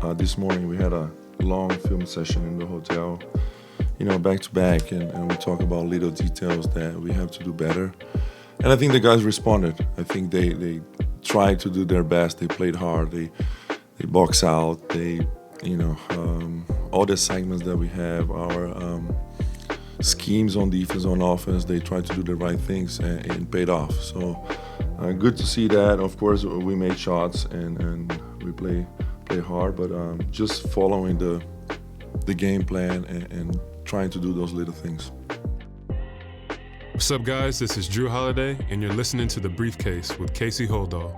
This morning we had a long film session in the hotel, back to back, and we talk about little details that we have to do better. And I think the guys responded. I think they tried to do their best. They played hard. They box out. All the segments that we have, our schemes on defense, on offense, they tried to do the right things and paid off. So good to see that. Of course, we made shots and we play hard, but just following the game plan and trying to do those little things. What's up, guys? This is Drew Holiday, and you're listening to The Briefcase with Casey Holdahl.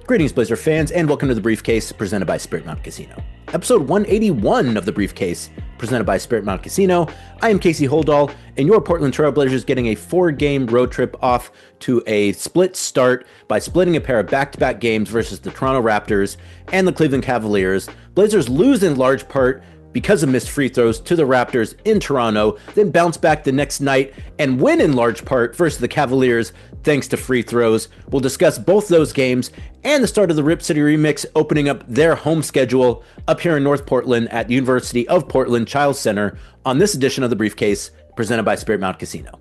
Greetings, Blazer fans, and welcome to The Briefcase, presented by Spirit Mountain Casino. Episode 181 of The Briefcase, presented by Spirit Mountain Casino. I am Casey Holdahl, and your Portland Trail Blazers getting a 4-game road trip off to a split start by splitting a pair of back-to-back games versus the Toronto Raptors and the Cleveland Cavaliers. Blazers lose in large part because of missed free throws to the Raptors in Toronto, then bounce back the next night and win in large part versus the Cavaliers thanks to free throws. We'll discuss both those games and the start of the Rip City Remix opening up their home schedule up here in North Portland at the University of Portland Chiles Center on this edition of The Briefcase presented by Spirit Mountain Casino.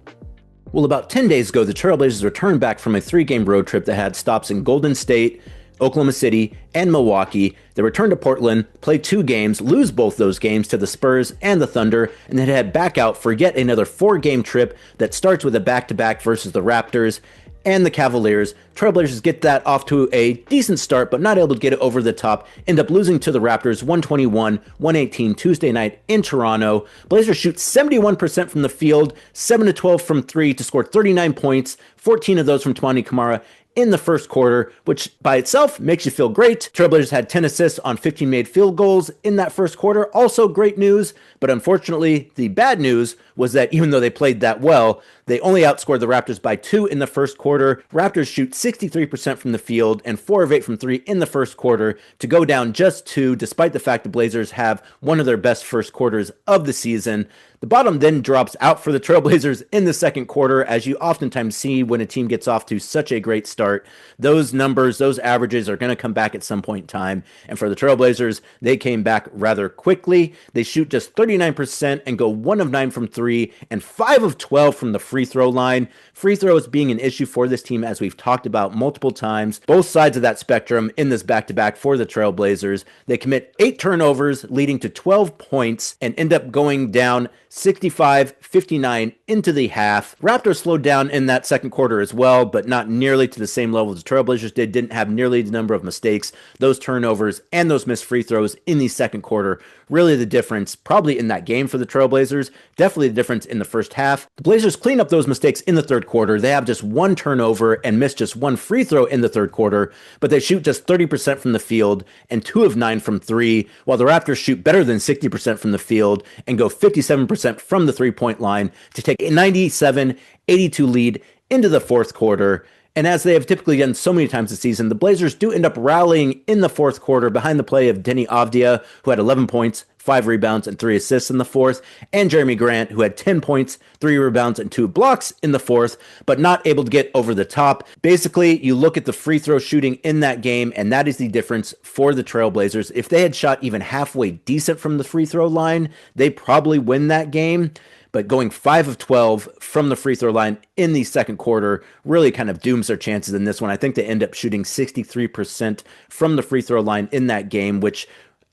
Well, about 10 days ago, the Trailblazers returned back from a 3-game road trip that had stops in Golden State, Oklahoma City, and Milwaukee. They returned to Portland, played 2 games, lose both those games to the Spurs and the Thunder, and then head back out for yet another 4-game trip that starts with a back-to-back versus the Raptors and the Cavaliers. Trailblazers get that off to a decent start, but not able to get it over the top. End up losing to the Raptors 121-118 Tuesday night in Toronto. Blazers shoot 71% from the field, 7-12 from 3 to score 39 points, 14 of those from Toumani Camara in the first quarter, which by itself makes you feel great. Trailblazers had 10 assists on 15 made field goals in that first quarter. Also great news, but unfortunately, the bad news was that even though they played that well, they only outscored the Raptors by 2 in the first quarter. Raptors shoot 63% from the field and 4 of 8 from 3 in the first quarter to go down just 2, despite the fact the Blazers have one of their best first quarters of the season. The bottom then drops out for the Trailblazers in the second quarter, as you oftentimes see when a team gets off to such a great start. Those numbers, those averages are going to come back at some point in time. And for the Trailblazers, they came back rather quickly. They shoot just 39% and go 1 of 9 from 3 and 5 of 12 from the free throw line. Free throws being an issue for this team, as we've talked about multiple times. Both sides of that spectrum in this back-to-back for the Trailblazers. They commit 8 turnovers, leading to 12 points, and end up going down 65-59 into the half. Raptors slowed down in that second quarter as well, but not nearly to the same level as the Trailblazers did. Didn't have nearly the number of mistakes, those turnovers, and those missed free throws in the second quarter. Really the difference probably in that game for the Trailblazers. Definitely the difference in the first half. The Blazers clean up those mistakes in the third quarter. They have just 1 turnover and miss just 1 free throw in the third quarter, but they shoot just 30% from the field and 2 of 9 from 3, while the Raptors shoot better than 60% from the field and go 57% from the 3-point line to take a 97-82 lead into the fourth quarter. And as they have typically done so many times this season, the Blazers do end up rallying in the fourth quarter behind the play of Deni Avdija, who had 11 points, 5 rebounds, and 3 assists in the fourth, and Jeremy Grant, who had 10 points, 3 rebounds, and 2 blocks in the fourth, but not able to get over the top. Basically, you look at the free throw shooting in that game, and that is the difference for the Trailblazers. If they had shot even halfway decent from the free throw line, they probably win that game. But going 5 of 12 from the free throw line in the second quarter really kind of dooms their chances in this one. I think they end up shooting 63% from the free throw line in that game, which,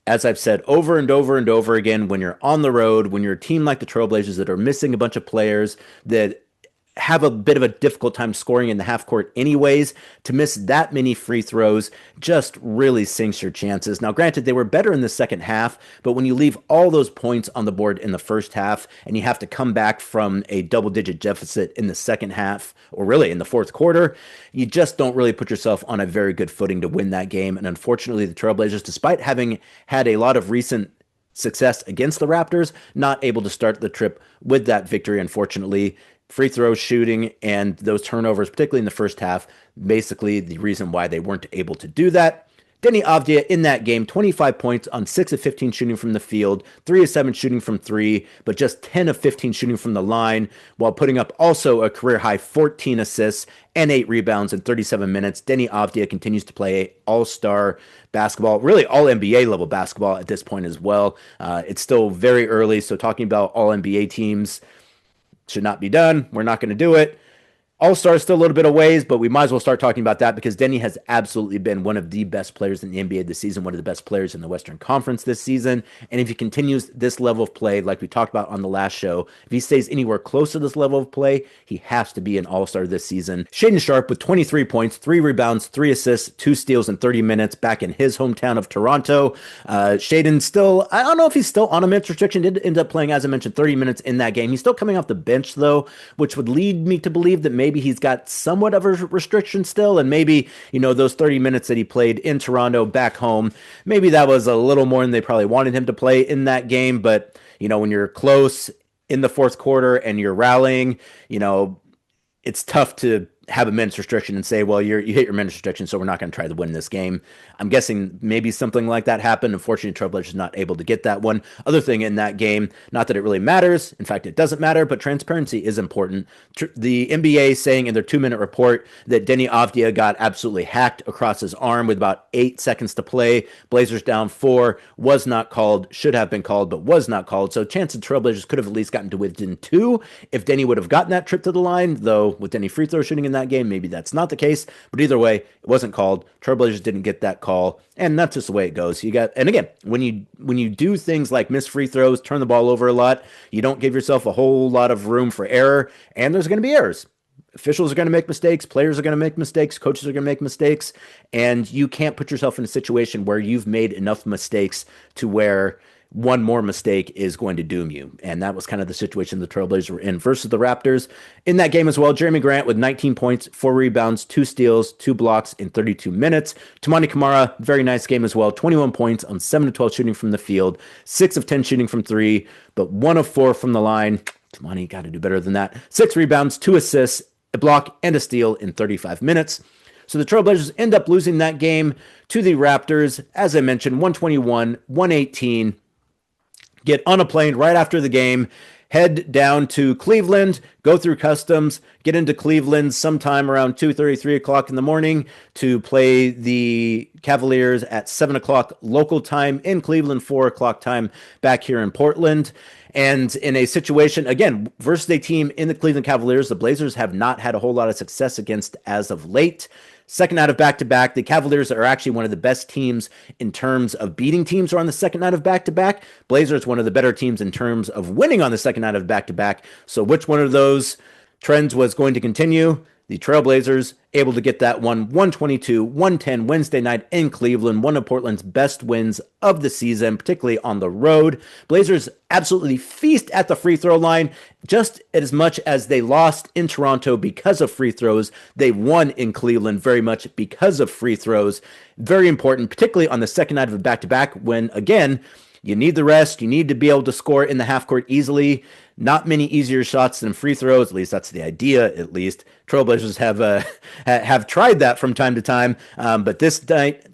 as I've said over and over and over again, when you're on the road, when you're a team like the Trailblazers that are missing a bunch of players that have a bit of a difficult time scoring in the half court anyways, to miss that many free throws just really sinks your chances. Now, granted, they were better in the second half, but when you leave all those points on the board in the first half and you have to come back from a double-digit deficit in the second half, or really in the fourth quarter, you just don't really put yourself on a very good footing to win that game. And unfortunately, the Trailblazers, despite having had a lot of recent success against the Raptors, not able to start the trip with that victory, unfortunately. Free throw shooting and those turnovers, particularly in the first half, basically the reason why they weren't able to do that. Deni Avdija in that game, 25 points on 6 of 15 shooting from the field, 3 of 7 shooting from 3, but just 10 of 15 shooting from the line, while putting up also a career-high 14 assists and 8 rebounds in 37 minutes. Deni Avdija continues to play all-star basketball, really all NBA level basketball at this point as well. It's still very early, so talking about all NBA teams should not be done. We're not going to do it. All-Star is still a little bit of ways, but we might as well start talking about that because Deni has absolutely been one of the best players in the NBA this season, one of the best players in the Western Conference this season. And if he continues this level of play, like we talked about on the last show, if he stays anywhere close to this level of play, he has to be an All-Star this season. Shaedon Sharpe with 23 points, 3 rebounds, 3 assists, 2 steals in 30 minutes back in his hometown of Toronto. Shaedon still, I don't know if he's still on a minutes restriction, did end up playing, as I mentioned, 30 minutes in that game. He's still coming off the bench, though, which would lead me to believe that maybe he's got somewhat of a restriction still, and maybe, those 30 minutes that he played in Toronto back home, maybe that was a little more than they probably wanted him to play in that game. But, when you're close in the fourth quarter and you're rallying, it's tough to have a minutes restriction and say, well, you hit your minutes restriction, so we're not going to try to win this game. I'm guessing maybe something like that happened. Unfortunately, Trailblazers not able to get that one. Other thing in that game, not that it really matters. In fact, it doesn't matter, but transparency is important. The NBA saying in their 2-minute report that Deni Avdija got absolutely hacked across his arm with about 8 seconds to play. Blazers down 4, was not called, should have been called, but was not called. So chances Trailblazers could have at least gotten to within 2 if Deni would have gotten that trip to the line, though with Deni free throw shooting in that game, maybe that's not the case. But either way, it wasn't called. Trailblazers didn't get that call, and that's just the way it goes. And again, when you do things like miss free throws, turn the ball over a lot, you don't give yourself a whole lot of room for error, and there's going to be errors. Officials are going to make mistakes, players are going to make mistakes, coaches are going to make mistakes, and you can't put yourself in a situation where you've made enough mistakes to where one more mistake is going to doom you. And that was kind of the situation the Trailblazers were in versus the Raptors. In that game as well, Jeremy Grant with 19 points, 4 rebounds, 2 steals, 2 blocks in 32 minutes. Toumani Camara, very nice game as well. 21 points on 7 of 12 shooting from the field, 6 of 10 shooting from 3, but 1 of 4 from the line. Toumani got to do better than that. 6 rebounds, 2 assists, a block, and a steal in 35 minutes. So the Trailblazers end up losing that game to the Raptors. As I mentioned, 121-118. Get on a plane right after the game, head down to Cleveland, go through customs, get into Cleveland sometime around 2:30, 3 o'clock in the morning to play the Cavaliers at 7 o'clock local time in Cleveland, 4 o'clock time back here in Portland. And in a situation, again, versus a team in the Cleveland Cavaliers, the Blazers have not had a whole lot of success against as of late. Second night of back-to-back, the Cavaliers are actually one of the best teams in terms of beating teams who are on the second night of back-to-back. Blazers, one of the better teams in terms of winning on the second night of back-to-back. So which one of those trends was going to continue? The Trailblazers able to get that one, 122-110 Wednesday night in Cleveland, one of Portland's best wins of the season, particularly on the road. Blazers absolutely feast at the free throw line. Just as much as they lost in Toronto because of free throws, they won in Cleveland very much because of free throws. Very important, particularly on the second night of a back-to-back when, again, you need the rest. You need to be able to score in the half court easily. Not many easier shots than free throws. At least that's the idea. At least Trailblazers have tried that from time to time. But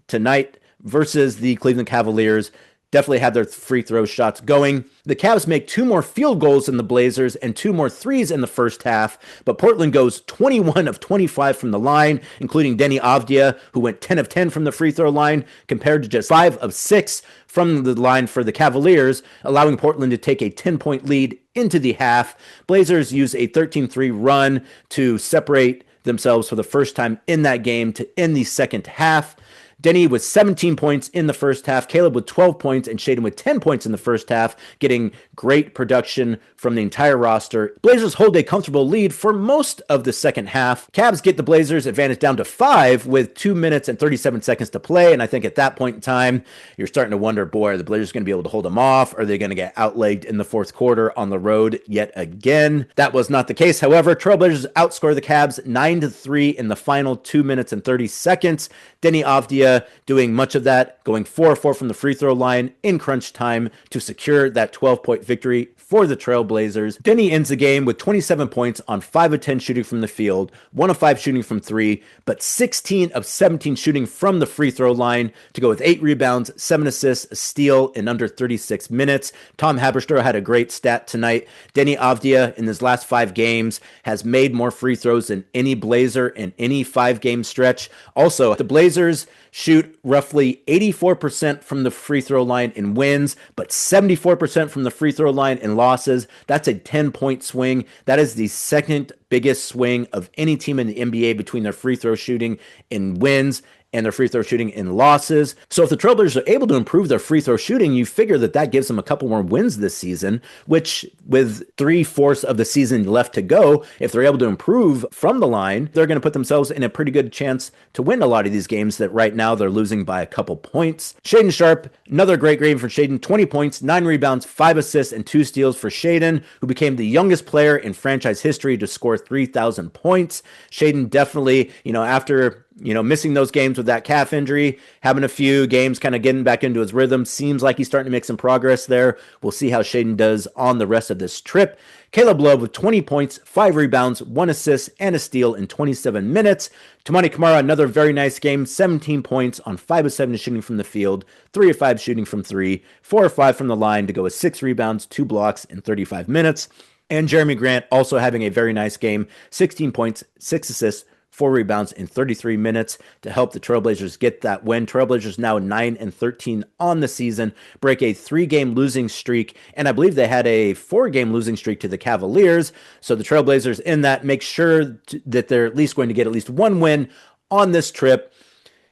tonight versus the Cleveland Cavaliers, definitely had their free throw shots going. The Cavs make 2 more field goals than the Blazers and 2 more threes in the first half, but Portland goes 21 of 25 from the line, including Deni Avdija, who went 10 of 10 from the free throw line, compared to just 5 of 6 from the line for the Cavaliers, allowing Portland to take a 10-point lead into the half. Blazers use a 13-3 run to separate themselves for the first time in that game to end the second half. Deni with 17 points in the first half, Caleb with 12 points, and Shaedon with 10 points in the first half, getting great production from the entire roster. Blazers hold a comfortable lead for most of the second half. Cavs get the Blazers advantage down to 5 with 2 minutes and 37 seconds to play, and I think at that point in time, you're starting to wonder, boy, are the Blazers going to be able to hold them off? Are they going to get outlegged in the fourth quarter on the road yet again? That was not the case. However, Trailblazers outscore the Cavs 9-3 in the final 2 minutes and 30 seconds. Deni Avdija doing much of that, going 4-4 from the free throw line in crunch time to secure that 12-point victory for the Trailblazers. Deni ends the game with 27 points on 5 of 10 shooting from the field, 1 of 5 shooting from 3, but 16 of 17 shooting from the free throw line to go with 8 rebounds, 7 assists, a steal in under 36 minutes. Tom Haberstroh had a great stat tonight. Deni Avdija in his last 5 games has made more free throws than any Blazer in any 5-game stretch. Also, the Blazers shoot roughly 84% from the free throw line in wins, but 74% from the free throw line in losses. That's a 10-point swing. That is the second biggest swing of any team in the NBA between their free throw shooting in wins and their free throw shooting in losses. So if the Trailblazers are able to improve their free throw shooting, you figure that gives them a couple more wins this season, which with 3/4 of the season left to go, if they're able to improve from the line, they're going to put themselves in a pretty good chance to win a lot of these games that right now they're losing by a couple points. Shaedon Sharpe, another great game for Shaedon, 20 points, 9 rebounds, 5 assists, and 2 steals for Shaedon, who became the youngest player in franchise history to score 3,000 points. Shaedon definitely, after missing those games with that calf injury, having a few games kind of getting back into his rhythm. Seems like he's starting to make some progress there. We'll see how Shaedon does on the rest of this trip. Caleb Love with 20 points, 5 rebounds, 1 assist, and a steal in 27 minutes. Toumani Camara, another very nice game, 17 points on 5 of 7 shooting from the field, 3 of 5 shooting from 3, 4 of 5 from the line to go with 6 rebounds, 2 blocks in 35 minutes. And Jeremy Grant also having a very nice game, 16 points, 6 assists, 4 rebounds in 33 minutes to help the Trailblazers get that win. Trailblazers now 9-13 on the season, break a 3-game losing streak, and I believe they had a 4-game losing streak to the Cavaliers. So the Trailblazers in that make sure that they're at least going to get at least 1 win on this trip.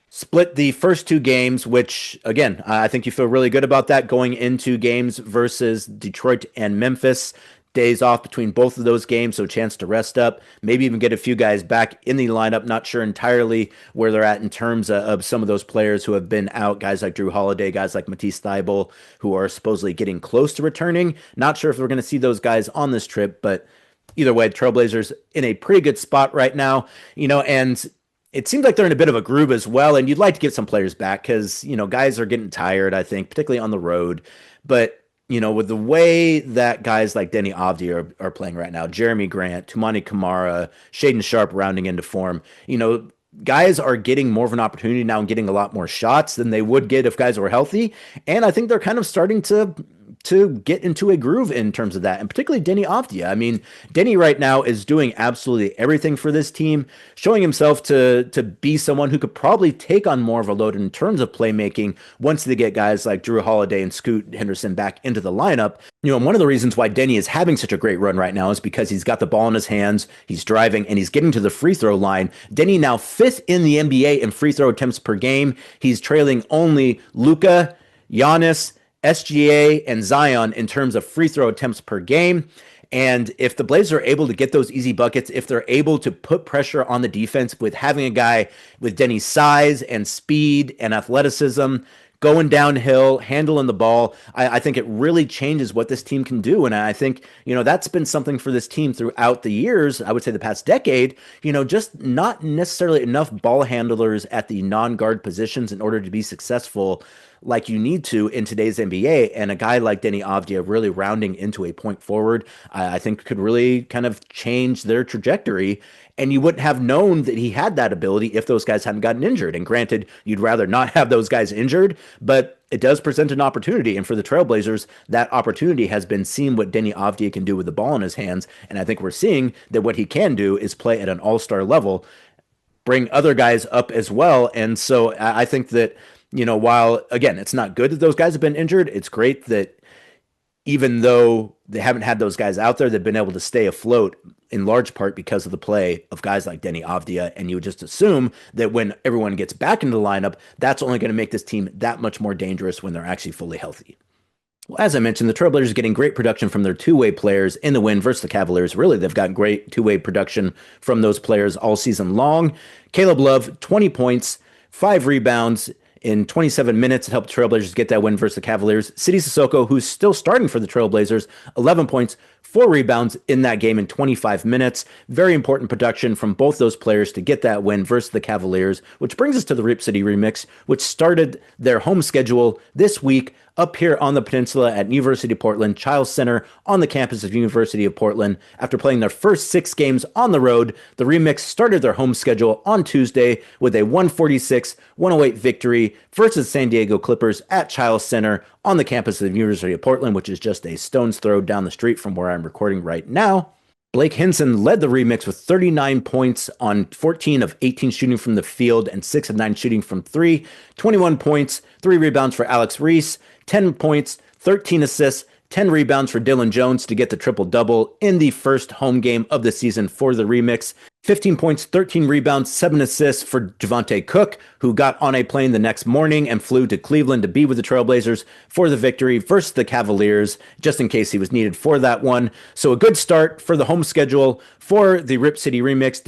Split the first 2 games, which, again, I think you feel really good about that going into games versus Detroit and Memphis. Days off between both of those games, so a chance to rest up, maybe even get a few guys back in the lineup. Not sure entirely where they're at in terms of some of those players who have been out, guys like Jrue Holiday, guys like Matisse Thybulle, who are supposedly getting close to returning. Not sure if we're going to see those guys on this trip, but either way, Trailblazers in a pretty good spot right now, and it seems like they're in a bit of a groove as well, and you'd like to get some players back because, guys are getting tired, I think, particularly on the road, but with the way that guys like Deni Avdija are playing right now, Jeremy Grant, Toumani Camara, Shaedon Sharpe rounding into form, guys are getting more of an opportunity now and getting a lot more shots than they would get if guys were healthy. And I think they're kind of starting to get into a groove in terms of that, and particularly Deni Avdija. I mean, Deni right now is doing absolutely everything for this team, showing himself to be someone who could probably take on more of a load in terms of playmaking once they get guys like Jrue Holiday and Scoot Henderson back into the lineup. And one of the reasons why Deni is having such a great run right now is because he's got the ball in his hands, he's driving, and he's getting to the free throw line. Deni now 5th in the NBA in free throw attempts per game. He's trailing only Luka, Giannis, SGA, and Zion in terms of free throw attempts per game. And if the Blazers are able to get those easy buckets, if they're able to put pressure on the defense with having a guy with Deni's size and speed and athleticism, going downhill, handling the ball, I think it really changes what this team can do. And I think, that's been something for this team throughout the years, I would say the past decade, just not necessarily enough ball handlers at the non-guard positions in order to be successful like you need to in today's NBA. And a guy like Deni Avdija really rounding into a point forward, I think could really kind of change their trajectory. And you wouldn't have known that he had that ability if those guys hadn't gotten injured. And granted, you'd rather not have those guys injured, but it does present an opportunity. And for the Trailblazers, that opportunity has been seeing what Deni Avdija can do with the ball in his hands. And I think we're seeing that what he can do is play at an all-star level, bring other guys up as well. And so I think that, while, again, it's not good that those guys have been injured, it's great that even though they haven't had those guys out there, they've been able to stay afloat in large part because of the play of guys like Deni Avdija. And you would just assume that when everyone gets back into the lineup, that's only going to make this team that much more dangerous when they're actually fully healthy. Well, as I mentioned, the Trailblazers getting great production from their two-way players in the win versus the Cavaliers. Really, they've got great two-way production from those players all season long. Caleb Love, 20 points, 5 rebounds, in 27 minutes to help the Trailblazers get that win versus the Cavaliers. Sidy Cissoko, who's still starting for the Trailblazers, 11 points, 4 rebounds in that game in 25 minutes. Very important production from both those players to get that win versus the Cavaliers, which brings us to the Rip City Remix, which started their home schedule this week up here on the peninsula at University of Portland, Chiles Center on the campus of University of Portland. After playing their first 6 games on the road, the Remix started their home schedule on Tuesday with a 146-108 victory versus San Diego Clippers at Chiles Center on the campus of the University of Portland, which is just a stone's throw down the street from where I'm recording right now. Blake Hansen led the Remix with 39 points on 14 of 18 shooting from the field and 6 of 9 shooting from 3, 21 points, 3 rebounds for Alex Reese, 10 points, 13 assists, 10 rebounds for Dylan Jones to get the triple-double in the first home game of the season for the Remix. 15 points, 13 rebounds, 7 assists for Javonte Cook, who got on a plane the next morning and flew to Cleveland to be with the Trailblazers for the victory versus the Cavaliers, just in case he was needed for that one. So a good start for the home schedule for the Rip City Remix,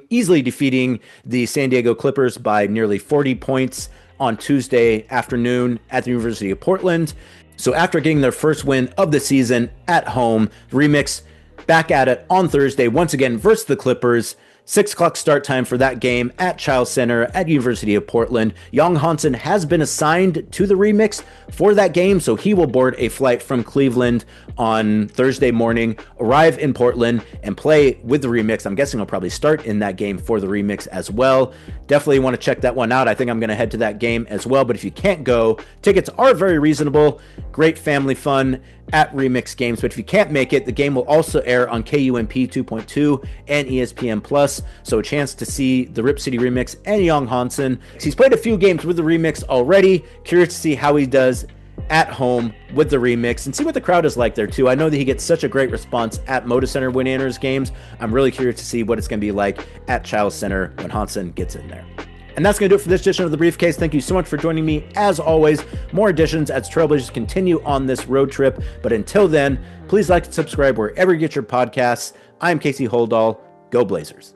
easily defeating the San Diego Clippers by nearly 40 points on Tuesday afternoon at the University of Portland. So after getting their first win of the season at home, the Remix back at it on Thursday, once again versus the Clippers. 6 o'clock start time for that game at Chiles Center at University of Portland. Young Hansen has been assigned to the Remix for that game, so he will board a flight from Cleveland on Thursday morning, arrive in Portland, and play with the Remix. I'm guessing he'll probably start in that game for the Remix as well. Definitely want to check that one out. I think I'm going to head to that game as well, but if you can't go, tickets are very reasonable. Great family fun at Remix games, but if you can't make it, the game will also air on KUMP 2.2 and ESPN Plus, so a chance to see the Rip City Remix and Young Hansen. He's played a few games with the Remix already. Curious to see how he does at home with the Remix and see what the crowd is like there too. I know that he gets such a great response at Moda Center when he enters games. I'm really curious to see what it's going to be like at Chiles Center when Hansen gets in there. And that's going to do it for this edition of The Briefcase. Thank you so much for joining me. As always, more editions as Trailblazers continue on this road trip. But until then, please like and subscribe wherever you get your podcasts. I'm Casey Holdahl. Go Blazers.